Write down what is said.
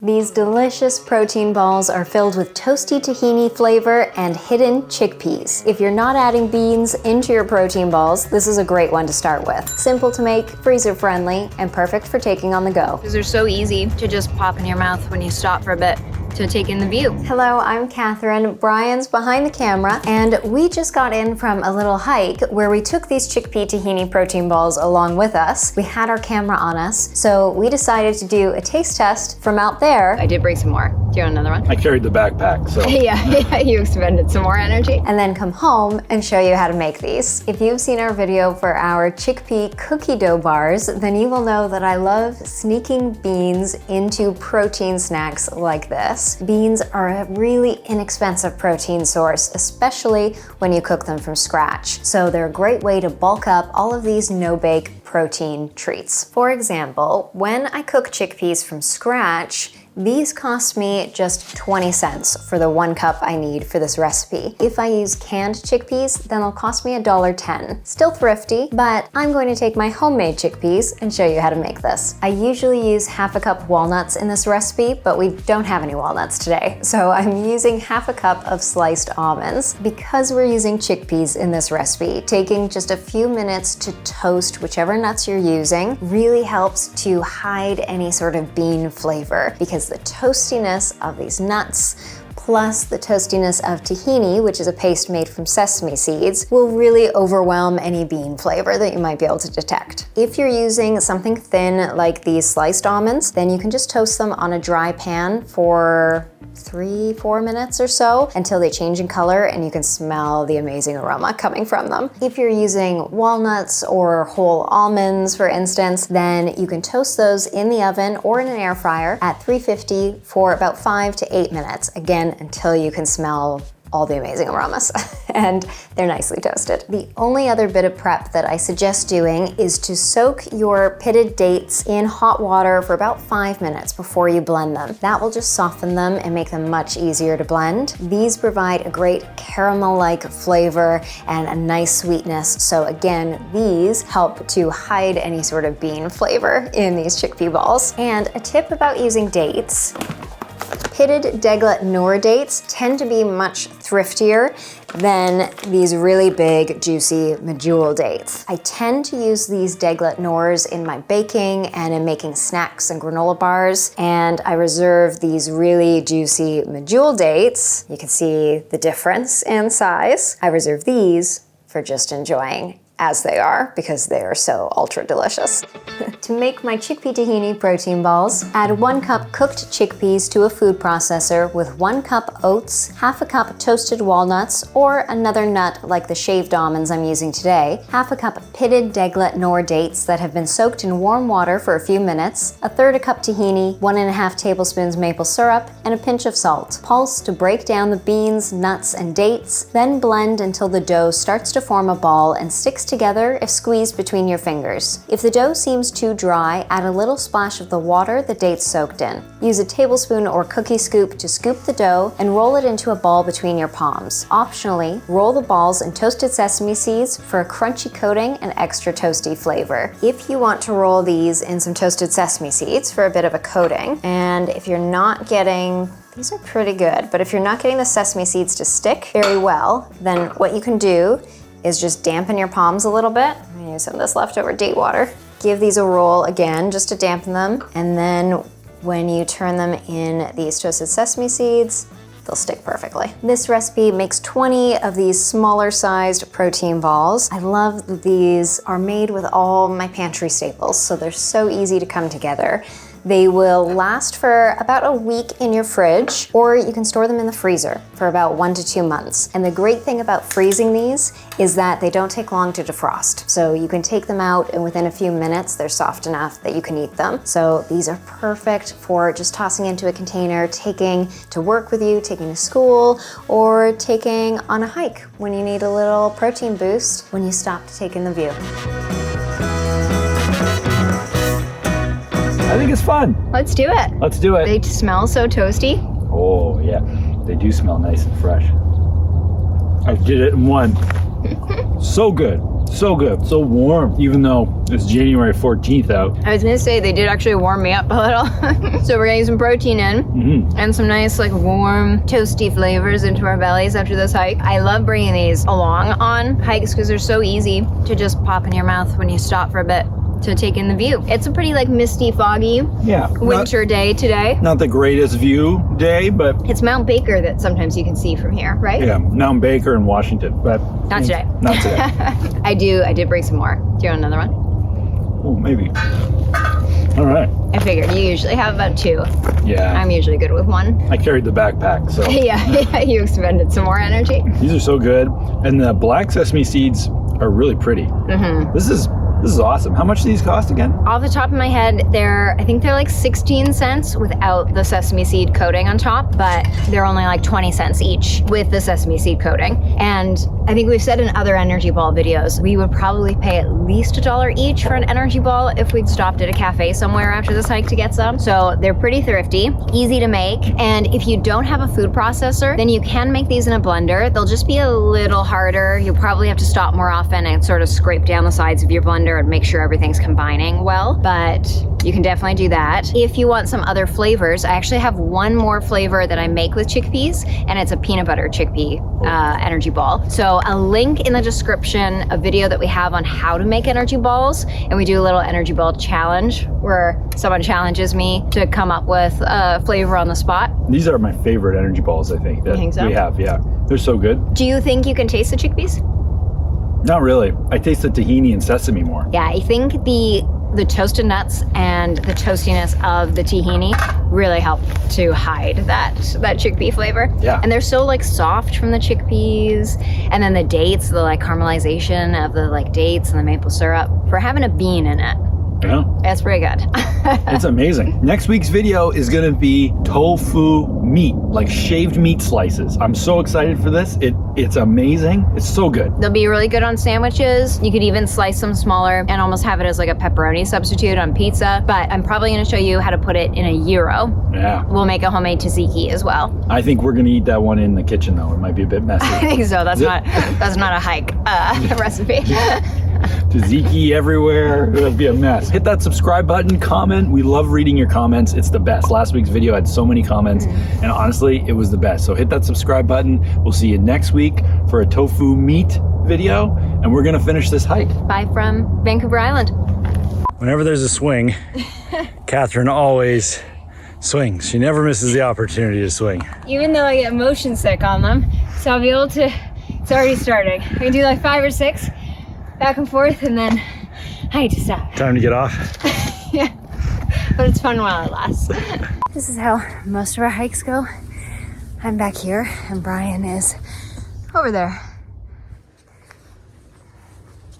These delicious protein balls are filled with toasty tahini flavor and hidden chickpeas. If you're not adding beans into your protein balls, this is a great one to start with. Simple to make, freezer friendly, and perfect for taking on the go. Because they're so easy to just pop in your mouth when you stop for a bit to take in the view. Hello, I'm Catherine. Bryan's behind the camera, and we just got in from a little hike where we took these chickpea tahini protein balls along with us. We had our camera on us, so we decided to do a taste test from out there. I did bring some more. Do you want another one? I carried the backpack, so. yeah, you expended some more energy. And then come home and show you how to make these. If you've seen our video for our chickpea cookie dough bars, then you will know that I love sneaking beans into protein snacks like this. Beans are a really inexpensive protein source, especially when you cook them from scratch. So they're a great way to bulk up all of these no-bake protein treats. For example, when I cook chickpeas from scratch, these cost me just 20 cents for the 1 cup I need for this recipe. If I use canned chickpeas, then it'll cost me $1.10. Still thrifty, but I'm going to take my homemade chickpeas and show you how to make this. I usually use half a cup walnuts in this recipe, but we don't have any walnuts today. So I'm using half a cup of sliced almonds. Because we're using chickpeas in this recipe, taking just a few minutes to toast whichever nuts you're using really helps to hide any sort of bean flavor, because the toastiness of these nuts plus the toastiness of tahini, which is a paste made from sesame seeds, will really overwhelm any bean flavor that you might be able to detect. If you're using something thin like these sliced almonds, then you can just toast them on a dry pan for 3-4 minutes or so until they change in color and you can smell the amazing aroma coming from them. If you're using walnuts or whole almonds, for instance, then you can toast those in the oven or in an air fryer at 350 for about 5 to 8 minutes. Again, until you can smell all the amazing aromas and they're nicely toasted. The only other bit of prep that I suggest doing is to soak your pitted dates in hot water for about 5 minutes before you blend them. That will just soften them and make them much easier to blend. These provide a great caramel-like flavor and a nice sweetness. So again, these help to hide any sort of bean flavor in these chickpea balls. And a tip about using dates: pitted deglet noor dates tend to be much thriftier than these really big, juicy medjool dates. I tend to use these deglet noors in my baking and in making snacks and granola bars, and I reserve these really juicy medjool dates. You can see the difference in size. I reserve these for just enjoying as they are, because they are so ultra delicious. To make my chickpea tahini protein balls, add 1 cup cooked chickpeas to a food processor with 1 cup oats, half a cup toasted walnuts, or another nut like the shaved almonds I'm using today, half a cup pitted deglet noor dates that have been soaked in warm water for a few minutes, 1/3 a cup tahini, 1½ tablespoons maple syrup, and a pinch of salt. Pulse to break down the beans, nuts, and dates, then blend until the dough starts to form a ball and sticks together if squeezed between your fingers. If the dough seems too dry, add a little splash of the water the dates soaked in. Use a tablespoon or cookie scoop to scoop the dough and roll it into a ball between your palms. Optionally, roll the balls in toasted sesame seeds for a crunchy coating and extra toasty flavor. If you want to roll these in some toasted sesame seeds for a bit of a coating, and if you're not getting these are pretty good, but if you're not getting the sesame seeds to stick very well, then what you can do is just dampen your palms a little bit. I'm gonna use some of this leftover date water. Give these a roll again just to dampen them, and then when you turn them in these toasted sesame seeds, they'll stick perfectly. This recipe makes 20 of these smaller sized protein balls. I love that these are made with all my pantry staples, so they're so easy to come together. They will last for about a week in your fridge, or you can store them in the freezer for about 1 to 2 months. And the great thing about freezing these is that they don't take long to defrost. So you can take them out and within a few minutes, they're soft enough that you can eat them. So these are perfect for just tossing into a container, taking to work with you, taking to school, or taking on a hike when you need a little protein boost when you stop to take in the view. I think it's fun. Let's do it. Let's do it. They smell so toasty. Oh yeah, they do smell nice and fresh. I did it in one. So good. So good. So warm, even though it's January 14th out. I was gonna say, they did actually warm me up a little. So we're gonna get some protein in and some nice like warm toasty flavors into our bellies after this hike. I love bringing these along on hikes because they're so easy to just pop in your mouth when you stop for a bit to take in the view. It's a pretty like misty, foggy winter day today. Not the greatest view day, but It's Mount Baker that sometimes you can see from here, right? yeah, Mount Baker in Washington, but Not today. Not today. I did bring some more. Do you want another one? Oh, maybe. All right. I figured you usually have about 2. Yeah. I'm usually good with 1. I carried the backpack, so Yeah, you expended some more energy. these are so good. And the black sesame seeds are really pretty. This is awesome. How much do these cost again? Off the top of my head, I think they're like 16 cents without the sesame seed coating on top, but they're only like 20 cents each with the sesame seed coating. And I think we've said in other energy ball videos, we would probably pay at least $1 each for an energy ball if we'd stopped at a cafe somewhere after this hike to get some. So they're pretty thrifty, easy to make. And if you don't have a food processor, then you can make these in a blender. They'll just be a little harder. You'll probably have to stop more often and sort of scrape down the sides of your blender and make sure everything's combining well, but you can definitely do that. If you want some other flavors, I actually have one more flavor that I make with chickpeas, and it's a peanut butter chickpea energy ball. So a link in the description, a video that we have on how to make energy balls, and we do a little energy ball challenge where someone challenges me to come up with a flavor on the spot. These are my favorite energy balls, I think, that You think so? we have. Yeah, they're so good. Do you think you can taste the chickpeas? Not really. I taste the tahini and sesame more. Yeah, I think the toasted nuts and the toastiness of the tahini really help to hide that chickpea flavor. Yeah. And they're so like soft from the chickpeas, and then the dates, the like caramelization of the like dates and the maple syrup for having a bean in it. Yeah. That's pretty good. It's amazing. Next week's video is gonna be tofu meat, like shaved meat slices. I'm so excited for this. It's amazing. It's so good. They'll be really good on sandwiches. You could even slice them smaller and almost have it as like a pepperoni substitute on pizza. But I'm probably gonna show you how to put it in a gyro. Yeah. We'll make a homemade tzatziki as well. I think we're gonna eat that one in the kitchen though. It might be a bit messy. I think so. That's not a hike recipe. Tzatziki everywhere. It'll be a mess. Hit that subscribe button, comment. We love reading your comments. It's the best. Last week's video had so many comments, and honestly, it was the best. So hit that subscribe button. We'll see you next week for a tofu meat video, and we're gonna finish this hike. Bye from Vancouver Island. Whenever there's a swing, Catherine always swings. She never misses the opportunity to swing. Even though I get motion sick on them, so I'll be able to, it's already starting. I can do like 5 or 6 back and forth, and then I need to stop. Time to get off. Yeah, but it's fun while it lasts. This is how most of our hikes go. I'm back here, and Bryan is over there.